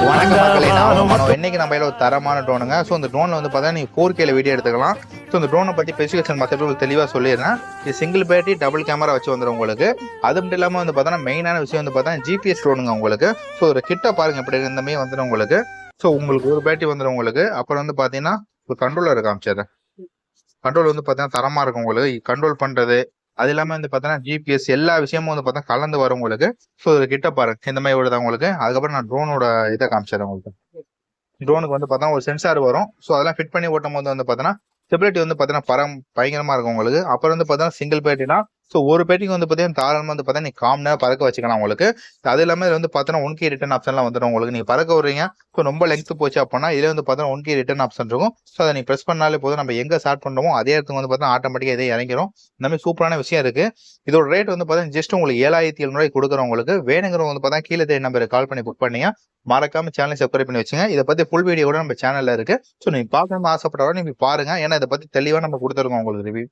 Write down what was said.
வணக்கம் மக்களே, நான் மனோ. இன்னைக்கு நம்ம கையில ஒரு தரமான ட்ரோனுங்க. ஸோ இந்த ட்ரோன்ல வந்து பார்த்தா நீங்க 4K வீடியோ எடுத்துக்கலாம். ஸோ இந்த ட்ரோனை பத்தி ஸ்பெசிஃபிகேஷன் மற்ற தெளிவாக சொல்லிடுறேன். இது சிங்கிள் பேட்டரி டபுள் கேமரா வச்சு வந்துடும் உங்களுக்கு. அது மட்டும் இல்லாமல் வந்து பார்த்தா மெயினான விஷயம் வந்து பார்த்தா ஜிபிஎஸ் ட்ரோனுங்க உங்களுக்கு. ஸோ ஒரு கிட்ட பாருங்க எப்படி இந்த மாதிரி வந்துடும் உங்களுக்கு. ஸோ உங்களுக்கு ஒரு பேட்டரி வந்துடும் உங்களுக்கு. அப்புறம் வந்து பார்த்தீங்கன்னா ஒரு கண்ட்ரோலர் காமிச்சது. கண்ட்ரோல் வந்து பார்த்தீங்கன்னா தரமா இருக்கும் உங்களுக்கு. கண்ட்ரோல் பண்றது அது இல்லாம வந்து பார்த்தீங்கன்னா ஜிபிஎஸ் எல்லா விஷயமும் வந்து பார்த்தா கலந்து வரும் உங்களுக்கு. ஸோ இது கிட்ட பாருங்க இந்த மாதிரி வருது உங்களுக்கு. அதுக்கப்புறம் நான் ட்ரோனோட இதை காமிச்சிடுறேன் உங்களுக்கு. ட்ரோனுக்கு வந்து பார்த்தா ஒரு சென்சார் வரும். ஸோ அதெல்லாம் ஃபிட் பண்ணி ஓட்டும் போது வந்து பார்த்தீங்கன்னா ஸ்டெபிலிட்டி வந்து பார்த்தீங்கன்னா பயங்கரமா இருக்கும் உங்களுக்கு. அப்புறம் வந்து பார்த்தீங்கன்னா சிங்கிள் பேட்டினா ஸோ ஒரு பேட்டிக்கு வந்து பார்த்தீங்கன்னா தாராளமாக வந்து பார்த்தீங்கன்னா நீ காம் நேரம் பறக்க வச்சுக்கலாம் உங்களுக்கு. அது இல்லாமல் இது வந்து பார்த்தீங்கன்னா 1K ரிட்டர்ன் ஆப்ஷன்லாம் வந்துடும் உங்களுக்கு. நீ பறக்க விடுறீங்க ஸோ ரொம்ப லெங்க் போச்சு அப்படின்னா இதில் வந்து பார்த்தீங்கன்னா 1K ரிட்டர்ன் ஆப்ஷன் இருக்கும். ஸோ அதை நீ ப்ரெஸ் பண்ணாலே போதும், நம்ம எங்கே ஸ்டார்ட் பண்ணுறோமோ அதே இடத்துக்கு வந்து பார்த்தீங்கன்னா ஆட்டோமேட்டிக்காக இதே இறங்கிடும். இந்த மாதிரி சூப்பரான விஷயம் இருக்கு. இதோட ரேட் வந்து பார்த்தீங்கன்னா ஜஸ்ட் உங்களுக்கு 7700 கொடுக்குறோம் உங்களுக்கு. வேணுங்கிறவங்க வந்து பார்த்தீங்கன்னா கீழே நம்பருக்கு கால் பண்ணி புக் பண்ணீங்க. மறக்காம சேனலை சப்ஸ்கிரைப் பண்ணி வச்சுங்க. இதை பத்தி ஃபுல் வீடியோ கூட நம்ம சேனல்ல இருக்கு. ஸோ நீங்க பார்க்கணும்னு ஆசைப்பட்டவரை நீங்க பாருங்க. ஏன்னா இதை பத்தி தெளிவா நம்ம கொடுத்துருக்கோம் உங்களுக்கு ரிவ்யூ.